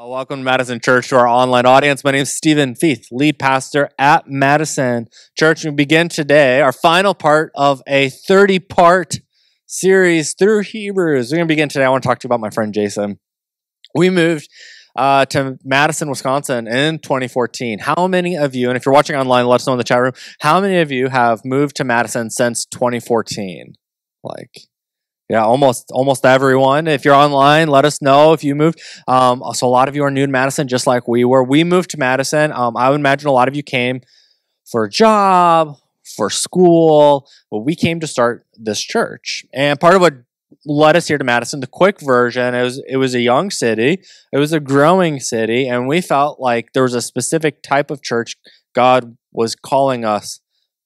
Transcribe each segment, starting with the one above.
Welcome to Madison Church, to our online audience. My name is Feith, lead pastor at Madison Church. We begin today our final part of a 30-part series through Hebrews. We're going to begin today. I want to talk to you about my friend Jason. We moved to Madison, Wisconsin in 2014. How many of you, and if you're watching online, let us know in the chat room, how many of you have moved to Madison since 2014? Yeah, almost everyone. If you're online, let us know if you moved. So a lot of you are new to Madison, just like we were. We moved to Madison. I would imagine a lot of you came for a job, for school. Well, we came to start this church. And part of what led us here to Madison, the quick version, it was a young city. It was a growing city. And we felt like there was a specific type of church God was calling us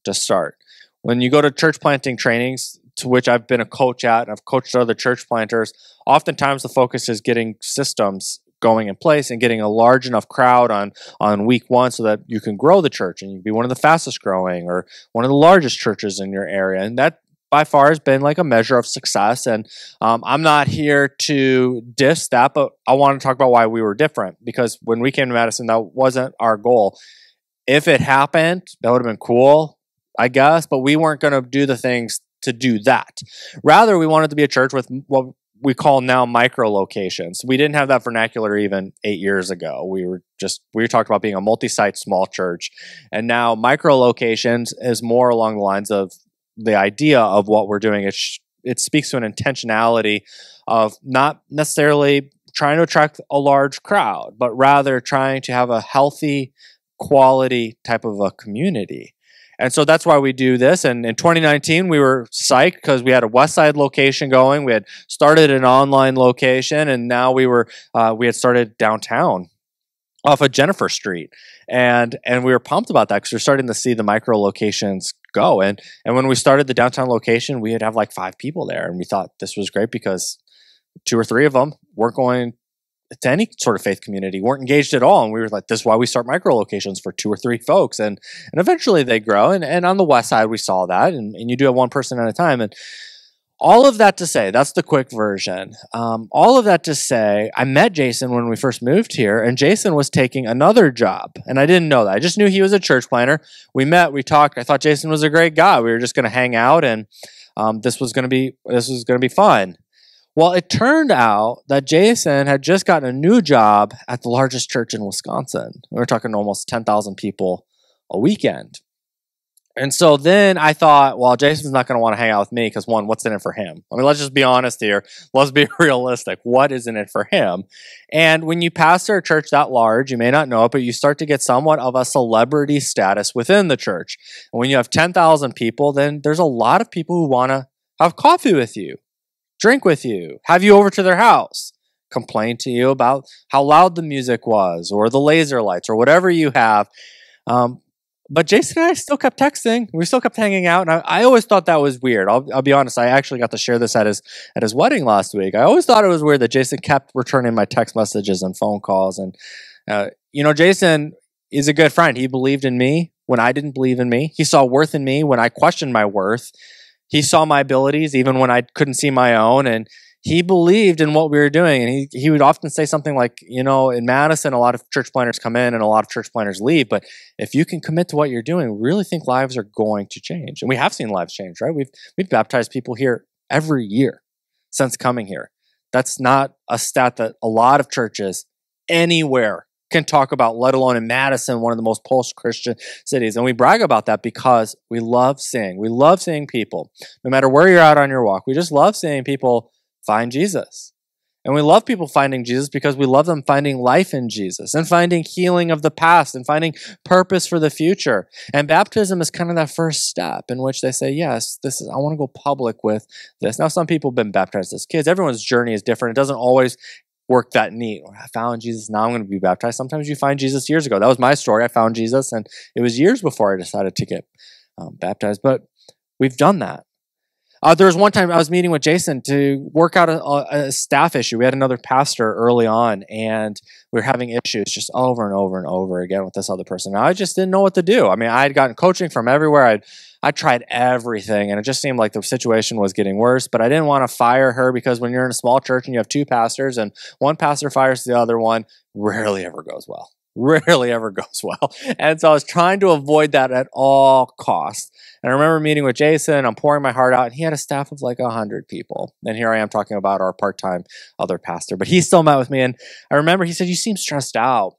to start. When you go to church planting trainings, to which I've been a coach at, and I've coached other church planters, oftentimes the focus is getting systems going in place and getting a large enough crowd on week one so that you can grow the church and you can be one of the fastest growing or one of the largest churches in your area. And that by far has been like a measure of success. And I'm not here to diss that, but I want to talk about why we were different, because when we came to Madison, that wasn't our goal. If it happened, that would have been cool, I guess, but we weren't going to do the things to do that. Rather, we wanted to be a church with what we call now micro locations. We didn't have that vernacular even 8 years ago. We were talking about being a multi-site small church. And now micro locations is more along the lines of the idea of what we're doing. It speaks to an intentionality of not necessarily trying to attract a large crowd, but rather trying to have a healthy, quality type of a community. And so that's why we do this. And in 2019, we were psyched because we had a West Side location going. We had started an online location, and now we had started downtown off of Jennifer Street. And we were pumped about that because we're starting to see the micro locations go. And when we started the downtown location, we would have like 5 people there. And we thought this was great because 2 or 3 of them weren't going to any sort of faith community, weren't engaged at all. And we were like, this is why we start micro locations for 2 or 3 folks. And eventually they grow. And on the West Side, we saw that. And you do it one person at a time. And all of that to say, that's the quick version. All of that to say, I met Jason when we first moved here, and Jason was taking another job. And I didn't know that. I just knew he was a church planter. We met, we talked. I thought Jason was a great guy. We were just going to hang out, and this was going to be fun. Well, it turned out that Jason had just gotten a new job at the largest church in Wisconsin. We were talking almost 10,000 people a weekend. And so then I thought, well, Jason's not going to want to hang out with me because, one, what's in it for him? I mean, let's just be honest here. Let's be realistic. What is in it for him? And when you pastor a church that large, you may not know it, but you start to get somewhat of a celebrity status within the church. And when you have 10,000 people, then there's a lot of people who want to have coffee with you, drink with you, have you over to their house, complain to you about how loud the music was or the laser lights or whatever you have. But Jason and I still kept texting. We still kept hanging out. And I always thought that was weird. I'll be honest. I actually got to share this at his wedding last week. I always thought it was weird that Jason kept returning my text messages and phone calls. And, Jason is a good friend. He believed in me when I didn't believe in me. He saw worth in me when I questioned my worth. He saw my abilities even when I couldn't see my own, and he believed in what we were doing. And he would often say something like, in Madison, a lot of church planters come in and a lot of church planters leave. But if you can commit to what you're doing, we really think lives are going to change. And we have seen lives change, right? We've baptized people here every year since coming here. That's not a stat that a lot of churches anywhere can talk about, let alone in Madison, one of the most post-Christian cities. And we brag about that because we love seeing. We love seeing people, no matter where you're at on your walk, we just love seeing people find Jesus. And we love people finding Jesus because we love them finding life in Jesus and finding healing of the past and finding purpose for the future. And baptism is kind of that first step in which they say, yes, I want to go public with this. Now, some people have been baptized as kids. Everyone's journey is different. It doesn't always work that neat. I found Jesus, now I'm going to be baptized. Sometimes you find Jesus years ago. That was my story. I found Jesus, and it was years before I decided to get baptized. But we've done that. There was one time I was meeting with Jason to work out a staff issue. We had another pastor early on, and we were having issues just over and over and over again with this other person. And I just didn't know what to do. I mean, I had gotten coaching from everywhere. I tried everything, and it just seemed like the situation was getting worse. But I didn't want to fire her, because when you're in a small church and you have two pastors and one pastor fires the other one, rarely ever goes well. Rarely ever goes well. And so I was trying to avoid that at all costs. And I remember meeting with Jason, I'm pouring my heart out, and he had a staff of like 100 people. And here I am talking about our part-time other pastor. But he still met with me, and I remember he said, "You seem stressed out."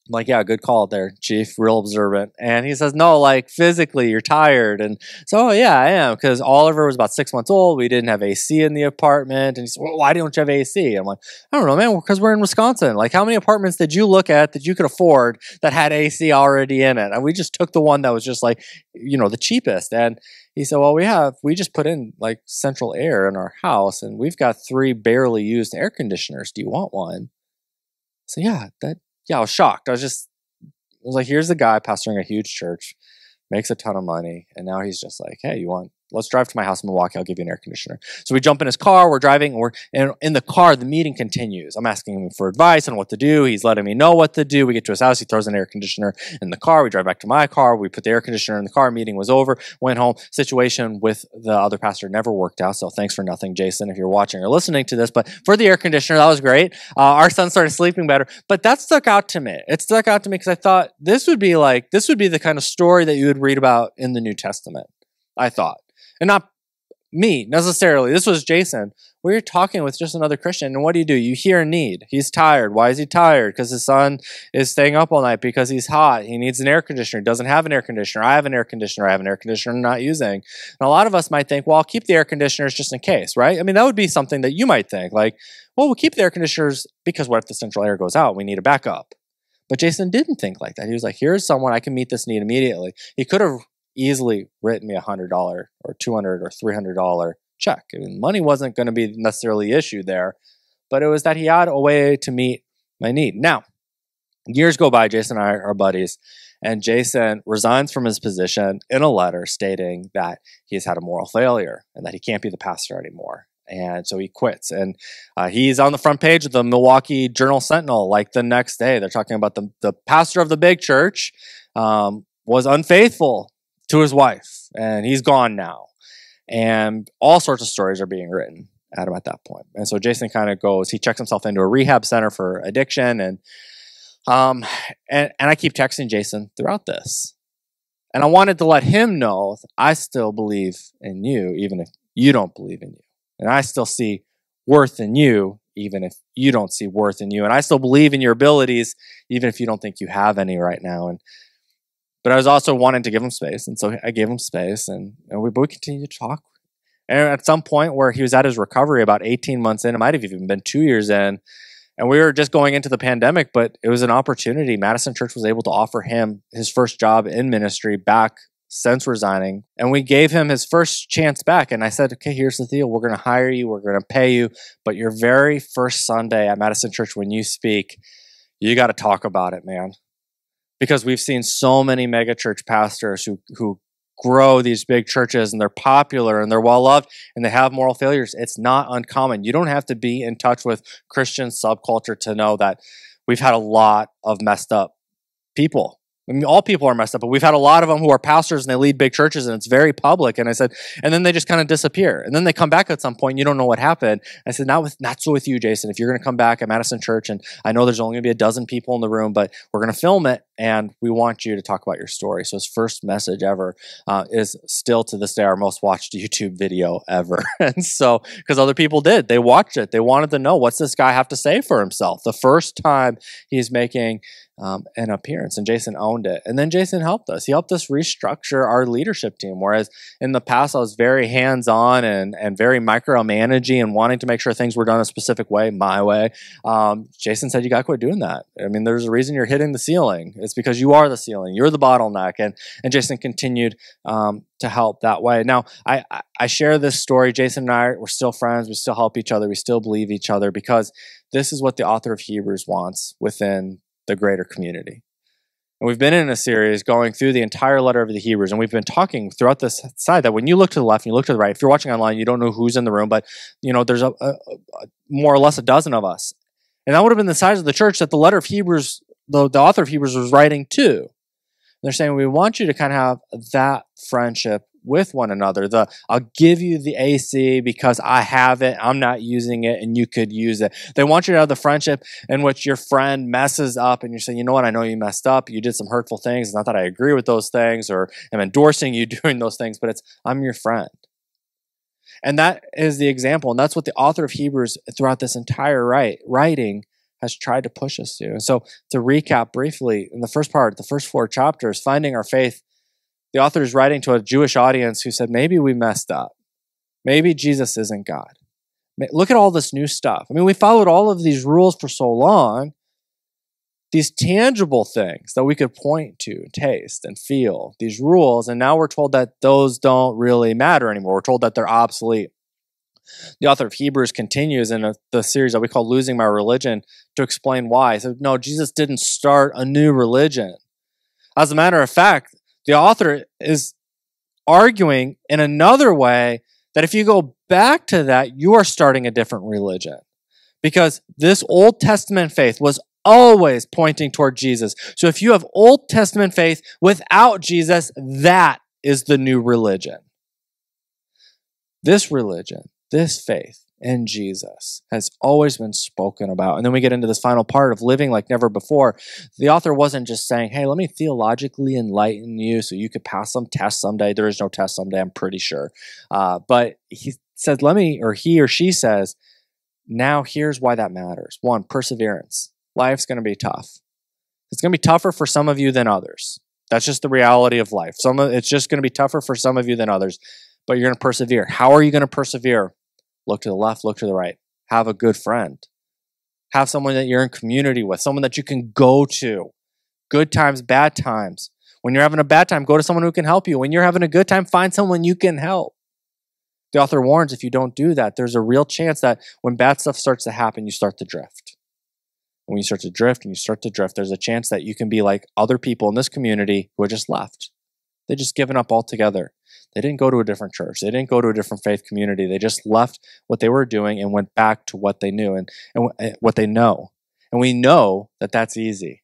I'm like, "Yeah, good call there, Chief, real observant." And he says, "No, like physically, you're tired." And so, yeah, I am, because Oliver was about 6 months old. We didn't have AC in the apartment. And he said, "Well, why don't you have AC?" I'm like, "I don't know, man, because we're in Wisconsin. Like, how many apartments did you look at that you could afford that had AC already in it?" And we just took the one that was just like, the cheapest. And he said, "Well, we just put in like central air in our house, and we've got 3 barely used air conditioners. Do you want one?" So yeah, I was shocked. I was like, here's a guy pastoring a huge church, makes a ton of money, and now he's just like, "Hey, let's drive to my house in Milwaukee. I'll give you an air conditioner." So we jump in his car. We're driving. And in the car, the meeting continues. I'm asking him for advice on what to do. He's letting me know what to do. We get to his house. He throws an air conditioner in the car. We drive back to my car. We put the air conditioner in the car. Meeting was over. Went home. Situation with the other pastor never worked out. So thanks for nothing, Jason, if you're watching or listening to this. But for the air conditioner, that was great. Our son started sleeping better. But that stuck out to me. It stuck out to me because I thought this would be the kind of story that you would read about in the New Testament, I thought. And not me necessarily. This was Jason. We were talking with just another Christian, and what do? You hear a need. He's tired. Why is he tired? Because his son is staying up all night because he's hot. He needs an air conditioner. He doesn't have an air conditioner. I have an air conditioner. I have an air conditioner I'm not using. And a lot of us might think, well, I'll keep the air conditioners just in case, right? I mean, that would be something that you might think. Like, well, we'll keep the air conditioners because what if the central air goes out? We need a backup. But Jason didn't think like that. He was like, here's someone I can meet this need immediately. He could have easily written me $100 or $200 or $300 check. I mean, money wasn't going to be necessarily the issue there, but it was that he had a way to meet my need. Now, years go by, Jason and I are buddies, and Jason resigns from his position in a letter stating that he's had a moral failure and that he can't be the pastor anymore. And so he quits, and he's on the front page of the Milwaukee Journal-Sentinel like the next day. They're talking about the pastor of the big church was unfaithful to his wife, and he's gone now. And all sorts of stories are being written at him at that point. And so Jason kind of he checks himself into a rehab center for addiction, and I keep texting Jason throughout this. And I wanted to let him know I still believe in you, even if you don't believe in you. And I still see worth in you, even if you don't see worth in you. And I still believe in your abilities, even if you don't think you have any right now. But I was also wanting to give him space. And so I gave him space, and we continued to talk. And at some point where he was at his recovery about 18 months in, it might have even been 2 years in, and we were just going into the pandemic, but it was an opportunity. Madison Church was able to offer him his first job in ministry back since resigning. And we gave him his first chance back. And I said, okay, here's the deal. We're going to hire you. We're going to pay you. But your very first Sunday at Madison Church, when you speak, you got to talk about it, man. Because we've seen so many megachurch pastors who grow these big churches, and they're popular and they're well-loved and they have moral failures. It's not uncommon. You don't have to be in touch with Christian subculture to know that we've had a lot of messed up people. I mean, all people are messed up, but we've had a lot of them who are pastors and they lead big churches, and it's very public. And I said, and then they just kind of disappear. And then they come back at some point and you don't know what happened. I said, not so with you, Jason. If you're going to come back at Madison Church, and I know there's only going to be a dozen people in the room, but we're going to film it and we want you to talk about your story. So his first message ever is still to this day our most watched YouTube video ever. And so, because other people did, they watched it. They wanted to know, what's this guy have to say for himself? The first time he's making an appearance, and Jason owned it. And then Jason helped us. He helped us restructure our leadership team. Whereas in the past, I was very hands-on and very micromanaging and wanting to make sure things were done a specific way, my way. Jason said, you got to quit doing that. I mean, there's a reason you're hitting the ceiling. It's because you are the ceiling. You're the bottleneck. And Jason continued to help that way. Now, I share this story. Jason and I, we're still friends. We still help each other. We still believe each other, because this is what the author of Hebrews wants within the greater community. And we've been in a series going through the entire letter of the Hebrews, and we've been talking throughout this side that when you look to the left and you look to the right, if you're watching online, you don't know who's in the room, but there's a more or less a dozen of us. And that would have been the size of the church that the letter of Hebrews, the author of Hebrews was writing to. And they're saying, we want you to kind of have that friendship with one another. I'll give you the AC because I have it, I'm not using it, and you could use it. They want you to have the friendship in which your friend messes up and you're saying, you know what, I know you messed up, you did some hurtful things. It's not that I agree with those things or am endorsing you doing those things, but I'm your friend. And that is the example. And that's what the author of Hebrews throughout this entire writing has tried to push us to. And so to recap briefly, in the first part, the first 4 chapters, finding our faith, the author is writing to a Jewish audience who said, maybe we messed up. Maybe Jesus isn't God. Look at all this new stuff. I mean, we followed all of these rules for so long, these tangible things that we could point to, taste, and feel, these rules, and now we're told that those don't really matter anymore. We're told that they're obsolete. The author of Hebrews continues in the series that we call Losing My Religion to explain why. He said, no, Jesus didn't start a new religion. As a matter of fact, the author is arguing in another way that if you go back to that, you are starting a different religion. Because this Old Testament faith was always pointing toward Jesus. So if you have Old Testament faith without Jesus, that is the new religion. This religion, this faith in Jesus has always been spoken about. And then we get into this final part of living like never before. The author wasn't just saying, hey, let me theologically enlighten you so you could pass some test someday. There is no test someday, I'm pretty sure. But he said, he or she says, now here's why that matters. 1, perseverance. Life's going to be tough. It's going to be tougher for some of you than others. That's just the reality of life. It's just going to be tougher for some of you than others, but you're going to persevere. How are you going to persevere? Look to the left, look to the right. Have a good friend. Have someone that you're in community with, someone that you can go to. Good times, bad times. When you're having a bad time, go to someone who can help you. When you're having a good time, find someone you can help. The author warns if you don't do that, there's a real chance that when bad stuff starts to happen, you start to drift. When you start to drift, there's a chance that you can be like other people in this community who are just left. They've just given up altogether. They didn't go to a different church. They didn't go to a different faith community. They just left what they were doing and went back to what they knew and what they know. And we know that that's easy.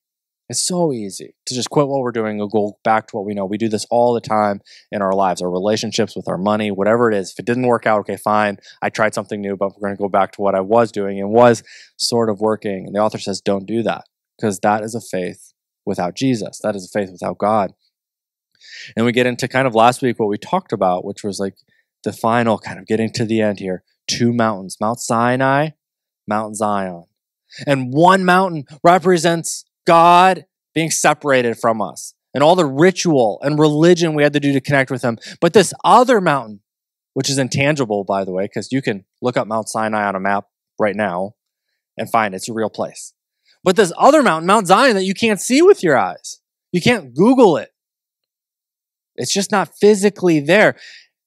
It's so easy to just quit what we're doing and go back to what we know. We do this all the time in our lives, our relationships, with our money, whatever it is. If it didn't work out, okay, fine. I tried something new, but we're going to go back to what I was doing and was sort of working. And the author says, don't do that, because that is a faith without Jesus. That is a faith without God. And we get into kind of last week what we talked about, which was like the final kind of getting to the end here. 2 mountains, Mount Sinai, Mount Zion. And one mountain represents God being separated from us and all the ritual and religion we had to do to connect with him. But this other mountain, which is intangible, by the way, because you can look up Mount Sinai on a map right now and find it's a real place. But this other mountain, Mount Zion, that you can't see with your eyes. You can't Google it. It's just not physically there.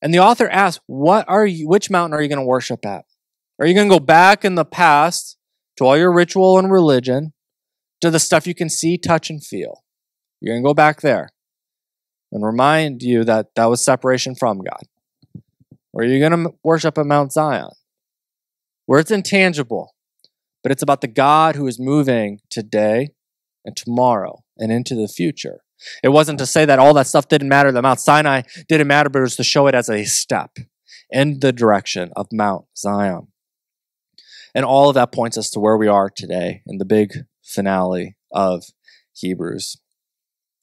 And the author asks, which mountain are you going to worship at? Are you going to go back in the past to all your ritual and religion, to the stuff you can see, touch, and feel? You're going to go back there and remind you that that was separation from God. Or are you going to worship at Mount Zion, where it's intangible, but it's about the God who is moving today and tomorrow and into the future? It wasn't to say that all that stuff didn't matter, that Mount Sinai didn't matter, but it was to show it as a step in the direction of Mount Zion. And all of that points us to where we are today in the big finale of Hebrews.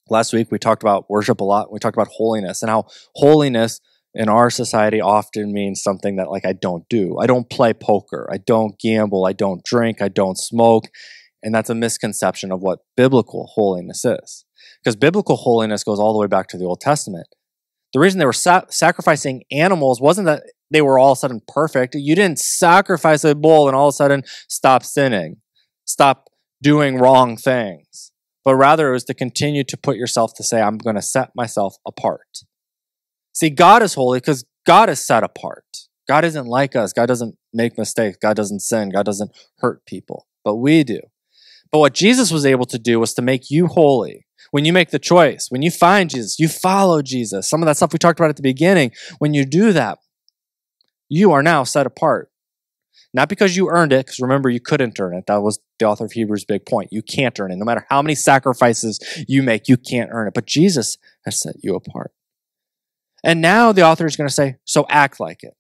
Last week, we talked about worship a lot. We talked about holiness and how holiness in our society often means something that I don't do. I don't play poker. I don't gamble. I don't drink. I don't smoke. And that's a misconception of what biblical holiness is. Because biblical holiness goes all the way back to the Old Testament. The reason they were sacrificing animals wasn't that they were all of a sudden perfect. You didn't sacrifice a bull and all of a sudden stop sinning, stop doing wrong things. But rather it was to continue to put yourself to say, I'm going to set myself apart. See, God is holy because God is set apart. God isn't like us. God doesn't make mistakes. God doesn't sin. God doesn't hurt people. But we do. But what Jesus was able to do was to make you holy, When you make the choice, when you find Jesus, you follow Jesus. Some of that stuff we talked about at the beginning, when you do that, you are now set apart. Not because you earned it, because remember, you couldn't earn it. That was the author of Hebrews' big point. You can't earn it. No matter how many sacrifices you make, you can't earn it. But Jesus has set you apart. And now the author is going to say, so act like it.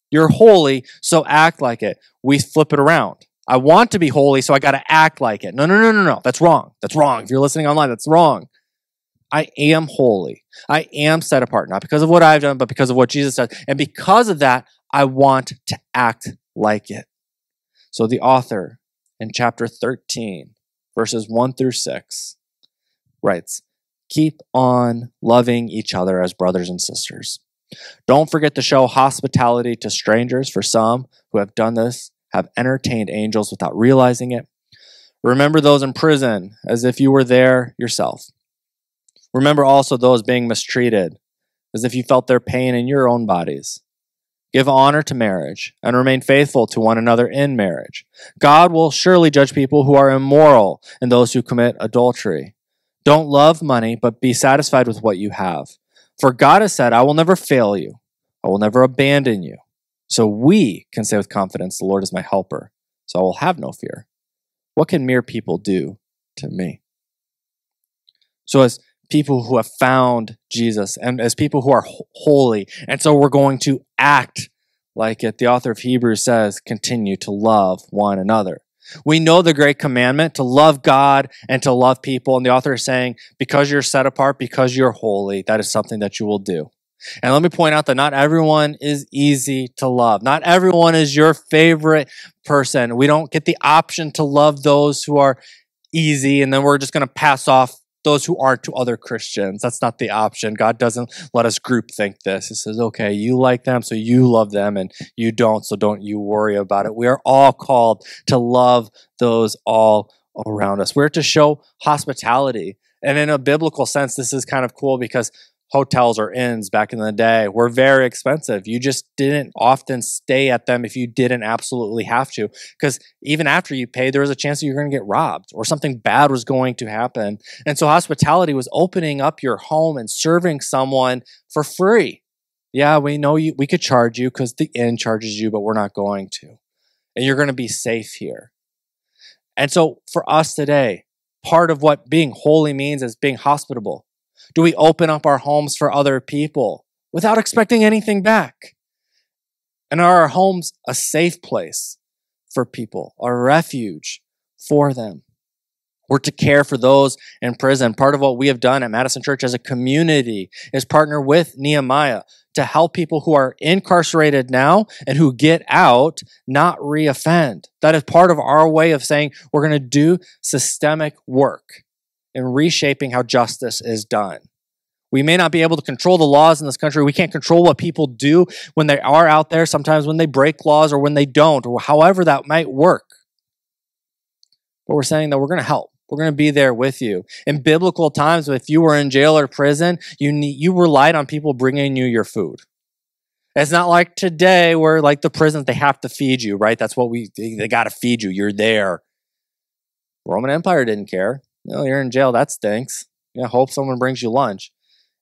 You're holy, so act like it. We flip it around. I want to be holy, so I got to act like it. No. That's wrong. That's wrong. If you're listening online, that's wrong. I am holy. I am set apart, not because of what I've done, but because of what Jesus does. And because of that, I want to act like it. So the author in chapter 13, verses 1 through 6, writes, keep on loving each other as brothers and sisters. Don't forget to show hospitality to strangers, for some who have done this have entertained angels without realizing it. Remember those in prison as if you were there yourself. Remember also those being mistreated, as if you felt their pain in your own bodies. Give honor to marriage and remain faithful to one another in marriage. God will surely judge people who are immoral and those who commit adultery. Don't love money, but be satisfied with what you have. For God has said, I will never fail you. I will never abandon you. So we can say with confidence, the Lord is my helper, so I will have no fear. What can mere people do to me? So as people who have found Jesus and as people who are holy, and so we're going to act like it. The author of Hebrews says, continue to love one another. We know the great commandment to love God and to love people. And the author is saying, because you're set apart, because you're holy, that is something that you will do. And let me point out that not everyone is easy to love. Not everyone is your favorite person. We don't get the option to love those who are easy, and then we're just going to pass off those who aren't to other Christians. That's not the option. God doesn't let us group think this. He says, okay, you like them, so you love them, and you don't, so don't you worry about it. We are all called to love those all around us. We're to show hospitality. And in a biblical sense, this is kind of cool because hotels or inns back in the day were very expensive. You just didn't often stay at them if you didn't absolutely have to, because even after you paid, there was a chance that you're going to get robbed or something bad was going to happen. And so hospitality was opening up your home and serving someone for free. Yeah, we know we could charge you because the inn charges you, but we're not going to. And you're going to be safe here. And so for us today, part of what being holy means is being hospitable. Do we open up our homes for other people without expecting anything back? And are our homes a safe place for people, a refuge for them? We're to care for those in prison. Part of what we have done at Madison Church as a community is partner with Nehemiah to help people who are incarcerated now and who get out not reoffend. That is part of our way of saying we're going to do systemic work in reshaping how justice is done. We may not be able to control the laws in this country. We can't control what people do when they are out there, sometimes when they break laws or when they don't, or however that might work. But we're saying that we're going to help. We're going to be there with you. In biblical times, if you were in jail or prison, you relied on people bringing you your food. It's not like today where like the prisons, they have to feed you, right? That's what they got to feed you. You're there. Roman Empire didn't care. No, you're in jail. That stinks. Yeah, hope someone brings you lunch.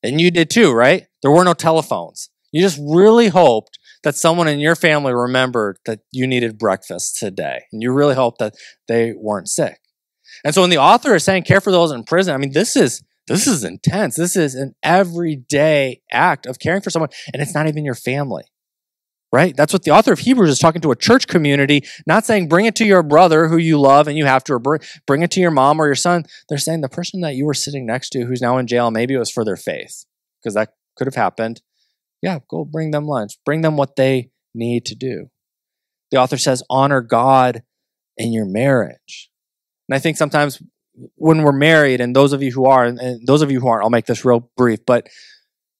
And you did too, right? There were no telephones. You just really hoped that someone in your family remembered that you needed breakfast today. And you really hoped that they weren't sick. And so when the author is saying care for those in prison, I mean, this is intense. This is an everyday act of caring for someone, and it's not even your family. Right? That's what the author of Hebrews is talking to a church community, not saying bring it to your brother who you love and you have to, or bring it to your mom or your son. They're saying the person that you were sitting next to who's now in jail, maybe it was for their faith, because that could have happened. Yeah, go bring them lunch. Bring them what they need to do. The author says honor God in your marriage. And I think sometimes when we're married, and those of you who are, and those of you who aren't, I'll make this real brief, but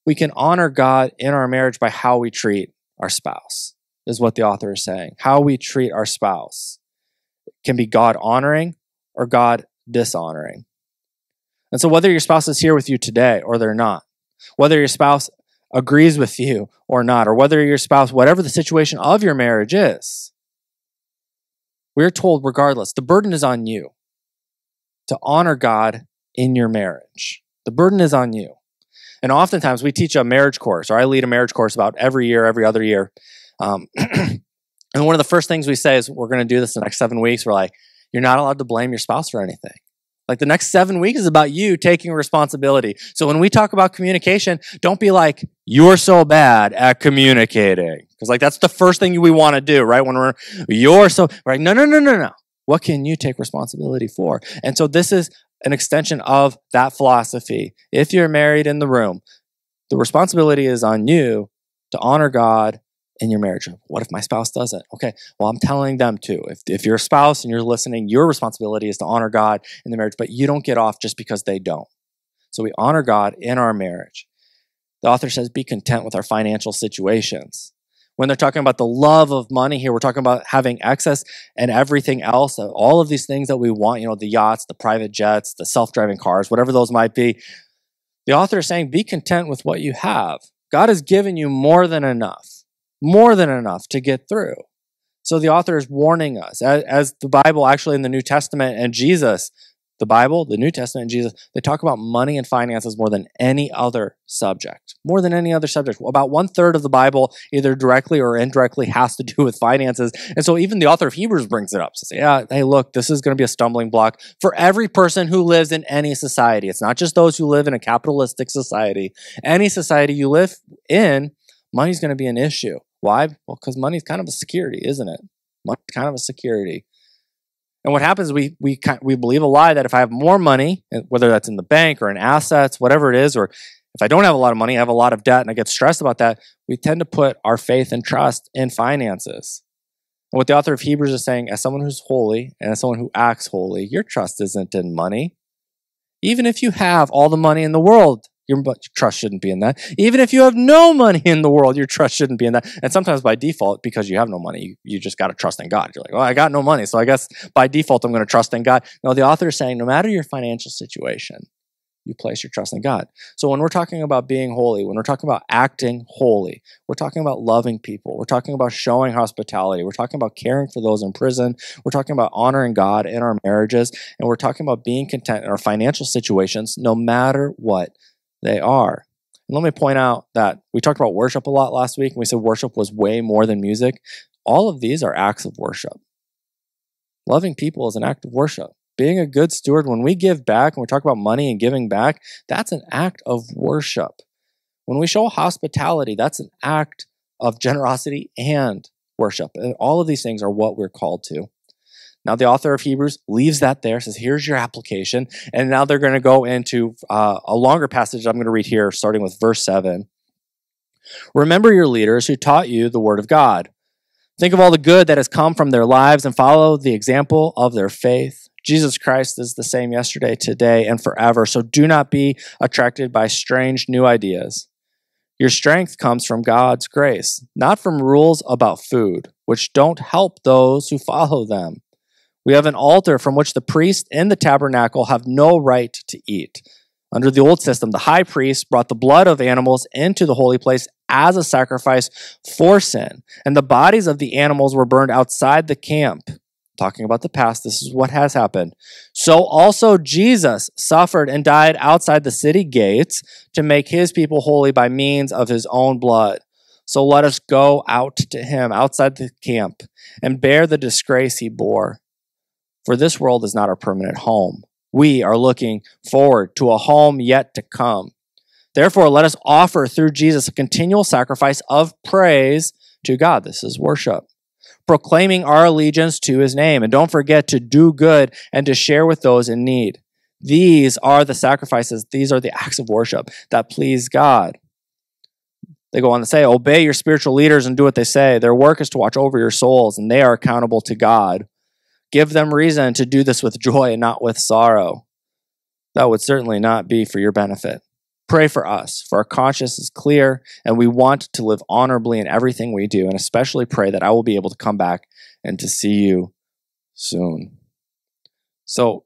we can honor God in our marriage by how we treat our spouse, is what the author is saying. How we treat our spouse can be God honoring or God dishonoring. And so whether your spouse is here with you today or they're not, whether your spouse agrees with you or not, or whether your spouse, whatever the situation of your marriage is, we're told regardless, the burden is on you to honor God in your marriage. The burden is on you. And oftentimes we teach a marriage course, or I lead a marriage course about every year, every other year. And one of the first things we say is, we're going to do this the next 7 weeks. We're like, you're not allowed to blame your spouse for anything. Like, the next 7 weeks is about you taking responsibility. So when we talk about communication, don't be like, you're so bad at communicating. Because like, that's the first thing we want to do, right? When we're like, no. What can you take responsibility for? And so this is an extension of that philosophy. If you're married in the room, the responsibility is on you to honor God in your marriage. What if my spouse doesn't? Okay, well, I'm telling them to. If you're a spouse and you're listening, your responsibility is to honor God in the marriage, but you don't get off just because they don't. So we honor God in our marriage. The author says, be content with our financial situations. When they're talking about the love of money here, we're talking about having excess and everything else, all of these things that we want, the yachts, the private jets, the self-driving cars, whatever those might be. The author is saying, be content with what you have. God has given you more than enough to get through. So the author is warning us, as the Bible actually in the New Testament and Jesus, the Bible, the New Testament and Jesus, they talk about money and finances more than any other subject. More than any other subject. About 1/3 of the Bible, either directly or indirectly, has to do with finances. And so even the author of Hebrews brings it up. So say, hey, look, this is going to be a stumbling block for every person who lives in any society. It's not just those who live in a capitalistic society. Any society you live in, money's going to be an issue. Why? Well, because money's kind of a security, isn't it? Money's kind of a security. And what happens, we believe a lie that if I have more money, whether that's in the bank or in assets, whatever it is, or if I don't have a lot of money, I have a lot of debt and I get stressed about that, we tend to put our faith and trust in finances. And what the author of Hebrews is saying, as someone who's holy and as someone who acts holy, your trust isn't in money. Even if you have all the money in the world, your trust shouldn't be in that. Even if you have no money in the world, your trust shouldn't be in that. And sometimes by default, because you have no money, you just got to trust in God. You're like, well, I got no money, so I guess by default, I'm going to trust in God. No, the author is saying, no matter your financial situation, you place your trust in God. So when we're talking about being holy, when we're talking about acting holy, we're talking about loving people. We're talking about showing hospitality. We're talking about caring for those in prison. We're talking about honoring God in our marriages. And we're talking about being content in our financial situations, no matter what they are. And let me point out that we talked about worship a lot last week, and we said worship was way more than music. All of these are acts of worship. Loving people is an act of worship. Being a good steward, when we give back, and we talk about money and giving back, that's an act of worship. When we show hospitality, that's an act of generosity and worship. And all of these things are what we're called to. Now, the author of Hebrews leaves that there, says, here's your application. And now they're going to go into a longer passage I'm going to read here, starting with verse 7. Remember your leaders who taught you the word of God. Think of all the good that has come from their lives and follow the example of their faith. Jesus Christ is the same yesterday, today, and forever. So do not be attracted by strange new ideas. Your strength comes from God's grace, not from rules about food, which don't help those who follow them. We have an altar from which the priest in the tabernacle have no right to eat. Under the old system, the high priest brought the blood of animals into the holy place as a sacrifice for sin, and the bodies of the animals were burned outside the camp. Talking about the past, this is what has happened. So also Jesus suffered and died outside the city gates to make his people holy by means of his own blood. So let us go out to him outside the camp and bear the disgrace he bore. For this world is not our permanent home. We are looking forward to a home yet to come. Therefore, let us offer through Jesus a continual sacrifice of praise to God. This is worship. Proclaiming our allegiance to his name. And don't forget to do good and to share with those in need. These are the sacrifices. These are the acts of worship that please God. They go on to say, obey your spiritual leaders and do what they say. Their work is to watch over your souls, and they are accountable to God. Give them reason to do this with joy and not with sorrow. That would certainly not be for your benefit. Pray for us, for our conscience is clear, and we want to live honorably in everything we do, and especially pray that I will be able to come back and to see you soon. So,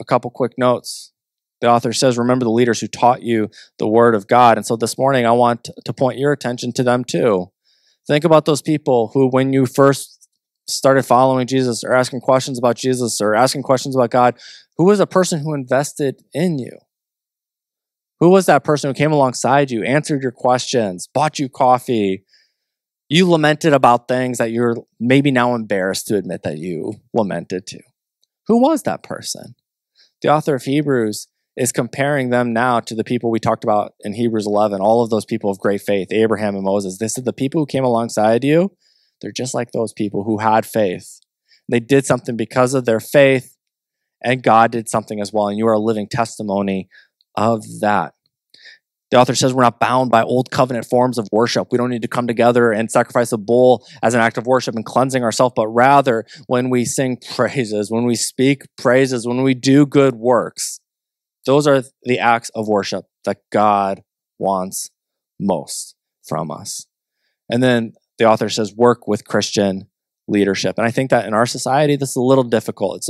a couple quick notes. The author says, remember the leaders who taught you the word of God. And so this morning, I want to point your attention to them too. Think about those people who, when you first started following Jesus or asking questions about Jesus or asking questions about God, Who was a person who invested in you? Who was that person who came alongside you, answered your questions, bought you coffee? You lamented about things that you're maybe now embarrassed to admit that you lamented to. Who was that person? The author of Hebrews is comparing them now to the people we talked about in Hebrews 11, all of those people of great faith, Abraham and Moses. This is the people who came alongside you. They're just like those people who had faith. They did something because of their faith, and God did something as well, and you are a living testimony of that. The author says we're not bound by old covenant forms of worship. We don't need to come together and sacrifice a bull as an act of worship and cleansing ourselves, but rather when we sing praises, when we speak praises, when we do good works, those are the acts of worship that God wants most from us. And then the author says work with Christian leadership. And I think that in our society, this is a little difficult.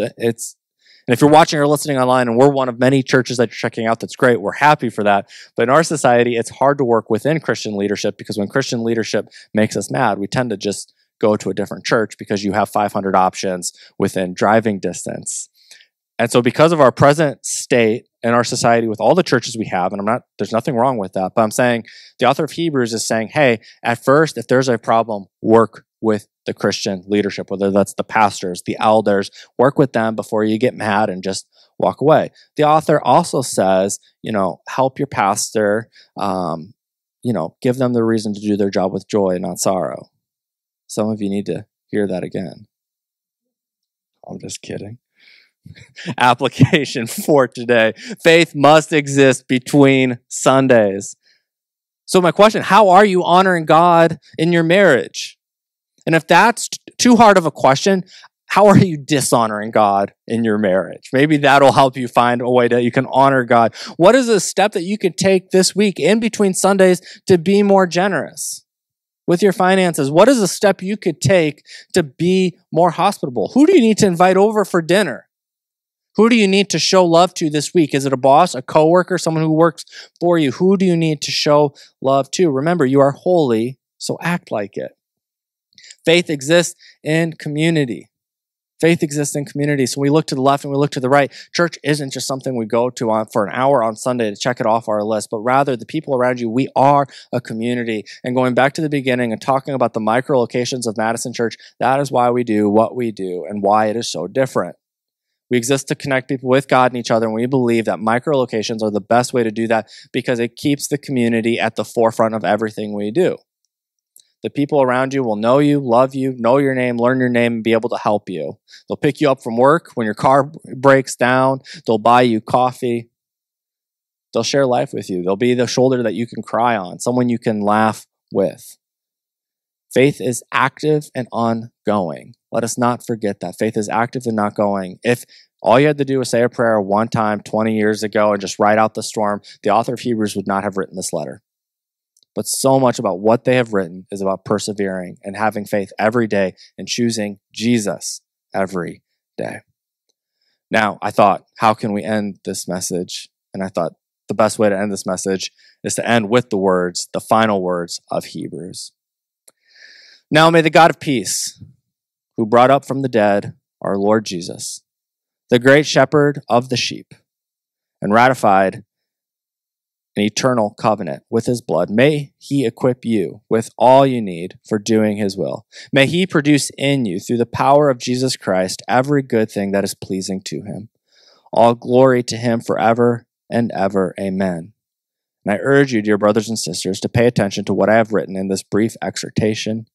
And if you're watching or listening online and we're one of many churches that you're checking out, that's great. We're happy for that. But in our society, it's hard to work within Christian leadership because when Christian leadership makes us mad, we tend to just go to a different church because you have 500 options within driving distance. And so because of our present state in our society with all the churches we have, and there's nothing wrong with that, but I'm saying the author of Hebrews is saying, hey, at first, if there's a problem, work with the Christian leadership, whether that's the pastors, the elders, work with them before you get mad and just walk away. The author also says, help your pastor, give them the reason to do their job with joy, not sorrow. Some of you need to hear that again. I'm just kidding. Application for today. Faith must exist between Sundays. So my question, how are you honoring God in your marriage? And if that's too hard of a question, how are you dishonoring God in your marriage? Maybe that'll help you find a way that you can honor God. What is a step that you could take this week in between Sundays to be more generous with your finances? What is a step you could take to be more hospitable? Who do you need to invite over for dinner? Who do you need to show love to this week? Is it a boss, a coworker, someone who works for you? Who do you need to show love to? Remember, you are holy, so act like it. Faith exists in community. Faith exists in community. So we look to the left and we look to the right. Church isn't just something we go to for an hour on Sunday to check it off our list, but rather the people around you, we are a community. And going back to the beginning and talking about the micro locations of Madison Church, that is why we do what we do and why it is so different. We exist to connect people with God and each other, and we believe that micro locations are the best way to do that because it keeps the community at the forefront of everything we do. The people around you will know you, love you, know your name, learn your name, and be able to help you. They'll pick you up from work when your car breaks down. They'll buy you coffee. They'll share life with you. They'll be the shoulder that you can cry on, someone you can laugh with. Faith is active and ongoing. Let us not forget that. Faith is active and not going. If all you had to do was say a prayer one time 20 years ago and just ride out the storm, the author of Hebrews would not have written this letter. But so much about what they have written is about persevering and having faith every day and choosing Jesus every day. Now, I thought, how can we end this message? And I thought the best way to end this message is to end with the final words of Hebrews. Now may the God of peace, who brought up from the dead our Lord Jesus, the great shepherd of the sheep, and ratified an eternal covenant with his blood, may he equip you with all you need for doing his will. May he produce in you, through the power of Jesus Christ, every good thing that is pleasing to him. All glory to him forever and ever. Amen. And I urge you, dear brothers and sisters, to pay attention to what I have written in this brief exhortation.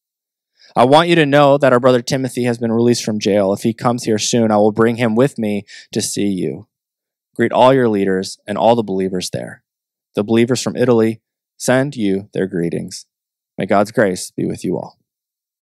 I want you to know that our brother Timothy has been released from jail. If he comes here soon, I will bring him with me to see you. Greet all your leaders and all the believers there. The believers from Italy send you their greetings. May God's grace be with you all.